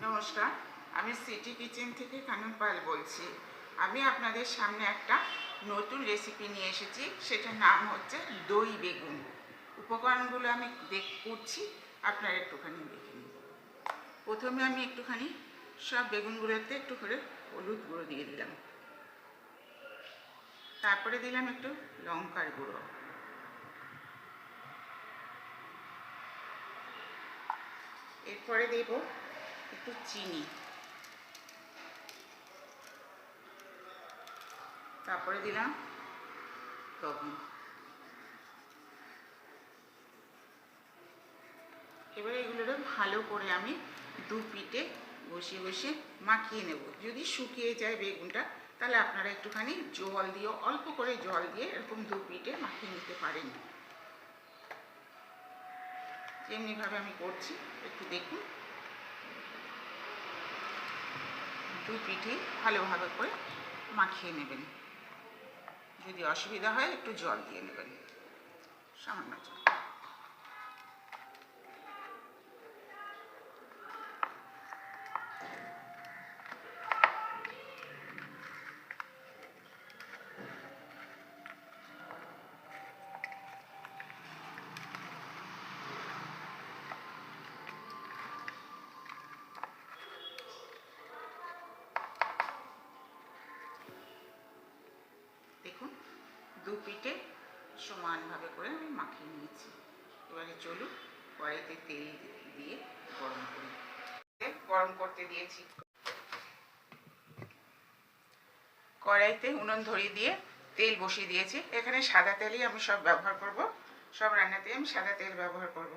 নমস্কার, আমি city kitchen থেকে কানন পাল বলছি। আমি আপনাদের সামনে একটা নতুন রেসিপি নিয়ে এসেছি। সেটার নাম হচ্ছে দই বেগুন। উপকরণগুলো আমি করছি, আপনারা একটুখানি দেখে নিন। প্রথমে আমি একটুখানি সব বেগুনগুলোতে একটু করে হলুদ গুঁড়ো দিয়ে দিলাম, তারপরে দিলাম একটু লঙ্কার গুঁড়ো, এরপরে দেব একটু চিনি, তারপরে দিলাম লবণ। এবারে এগুলোকে ভালো করে আমি দু পিঠে বসিয়ে বসিয়ে মাখিয়ে নেব। যদি শুকিয়ে যায় বেগুনটা, তাহলে আপনারা একটুখানি জল দিয়ে, অল্প করে জল দিয়ে এরকম দু পিঠে মাখিয়ে নিতে পারেন। যেমনিভাবে আমি করছি একটু দেখুন। দু পিঠে ভালোভাবে করে মাখিয়ে নেবেন। যদি অসুবিধা হয় একটু জল দিয়ে নেবেন, সামান্য জল। দেখুন, দু পিঠে সমানভাবে করে আমি মাখিয়ে নিয়েছি। এবারে চলুন কড়াইতে তেল দিয়ে গরম করি। গরম করতে দিয়েছি, কড়াইতে উনুন ধরিয়ে দিয়ে তেল বসিয়ে দিয়েছি। এখানে সাদা তেলই আমি সব ব্যবহার করব, সব রান্নাতে আমি সাদা তেল ব্যবহার করব।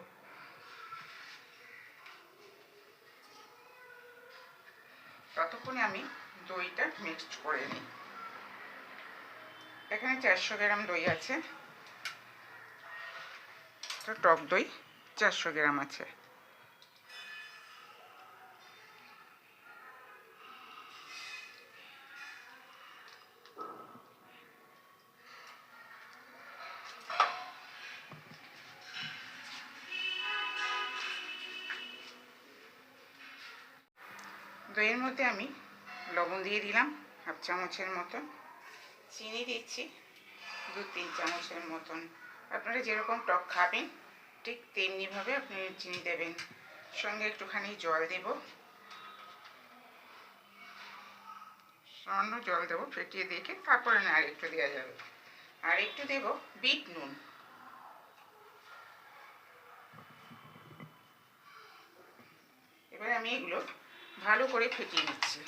ততক্ষণে আমি দইটা মিক্সড করে নিই। এখানে 400 গ্রাম দই আছে, তো টক দই 400 গ্রাম আছে। দইয়ের মধ্যে আমি লবণ দিয়ে দিলাম হাফ চামচের মতন, চিনি দিচ্ছি 2-3 চামচের মতন। আপনারা যেরকম টক খাবেন ঠিক তেমনিভাবে আপনি চিনি দেবেন। সঙ্গে একটুখানি জল দেব, সামান্য জল দেবো ফেটিয়ে দেখে, তারপরে না আর একটু দেওয়া যাবে। আর একটু দেব বিট নুন। এবার আমি এগুলো ভালো করে ফেটিয়ে নিচ্ছি।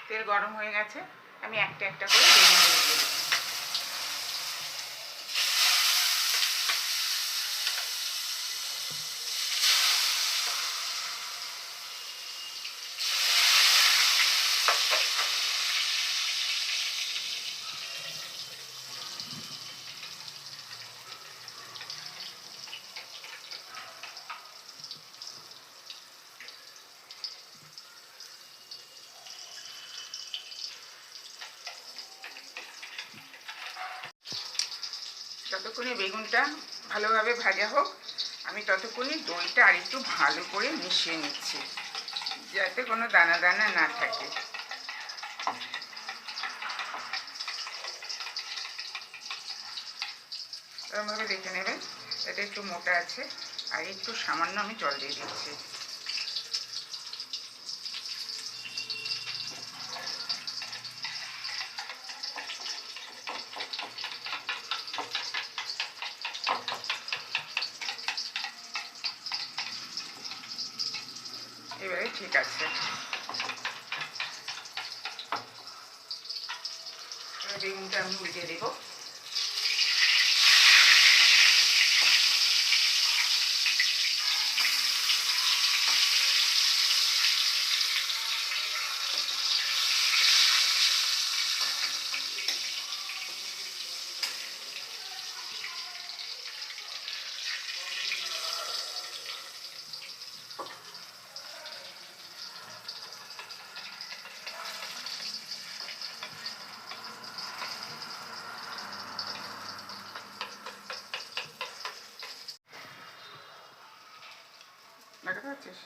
তেল গরম হয়ে গেছে, আমি একটা একটা করে বেগুন দিয়ে দিই। যতক্ষণে বেগুনটা ভালোভাবে ভাজা হোক, আমি ততক্ষণে দইটা আর একটু ভালো করে মিশিয়ে নিচ্ছি, যাতে কোনো দানা দানা না থাকে। এরকমভাবে দেখে নেবেন, এটা একটু মোটা আছে, আর একটু সামান্য আমি জল দিয়ে দিচ্ছি। এবারে ঠিক আছে, বেগুনটা আমি উল্টে দেবো। লাগাতে পারছিস?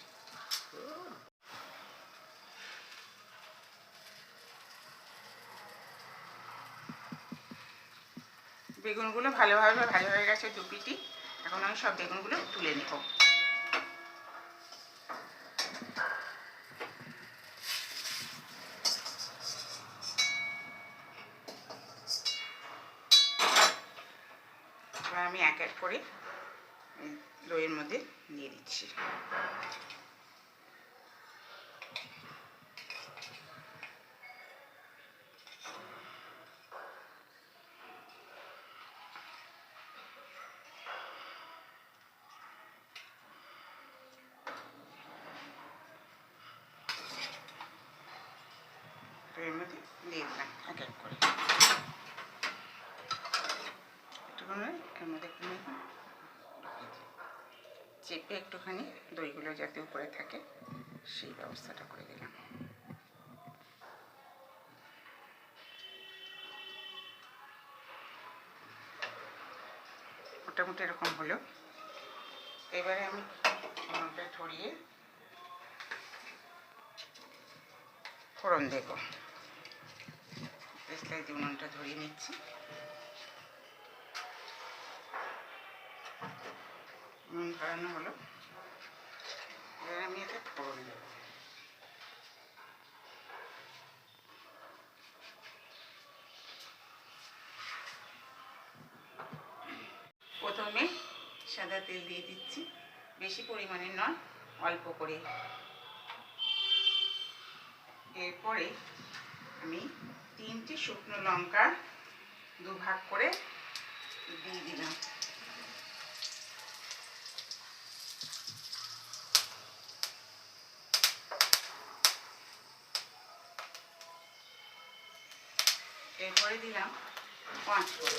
বেগুনগুলো ভালোভাবে ভাজা হয়ে গেছে 2 পিটি। এখন আমি সব বেগুনগুলো তুলে নেব। এবার আমি এক এক করে দইয়ের মধ্যে দিয়ে দিচ্ছি। এর মধ্যে দিয়ে দিলাম এক এক করে একটুখানি। এর মধ্যে একটুখানি চেপে একটুখানি দইগুলো যাতে উপরে থাকে সেই ব্যবস্থাটা করে দিলাম। মোটামুটি এরকম হলো। এবারে আমি উনুনটা ধরিয়ে ফোড়ন দেব। পেস্তায় দিয়ে উনুনটা ধরিয়ে নিচ্ছি। উনুন ধরানো হলো। এবার আমি এতে ফোড়ন দেব। প্রথমে সাদা তেল দিয়ে দিচ্ছি, বেশি পরিমাণে নয়, অল্প করে। এরপরে আমি 3টে শুকনো লঙ্কা 2 ভাগ করে দিয়ে দিলাম। এরপরে দিলাম 5 ফোড়ন।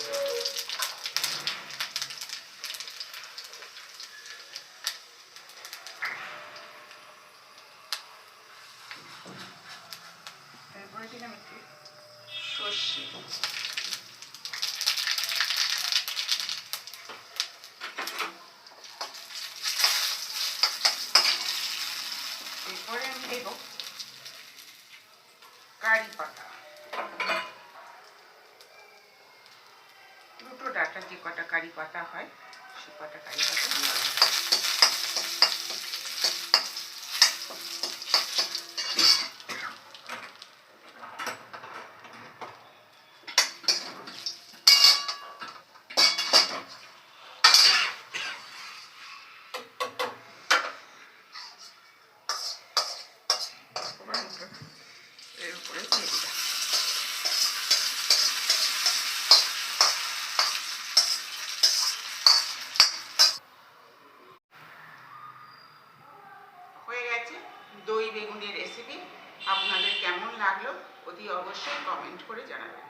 এরপরে দিলাম একটু সর্ষে। এরপরে আমি দেব কারি পাতা, দুটো ডাটা, যে কটা কারি পাতা হয় সে কটা কারি পাতা দিয়ে দেব। এর উপরে দিয়ে দিলাম। হয়ে গেছে দই বেগুনের রেসিপি। আপনাদের কেমন লাগলো অতি অবশ্যই কমেন্ট করে জানাবেন।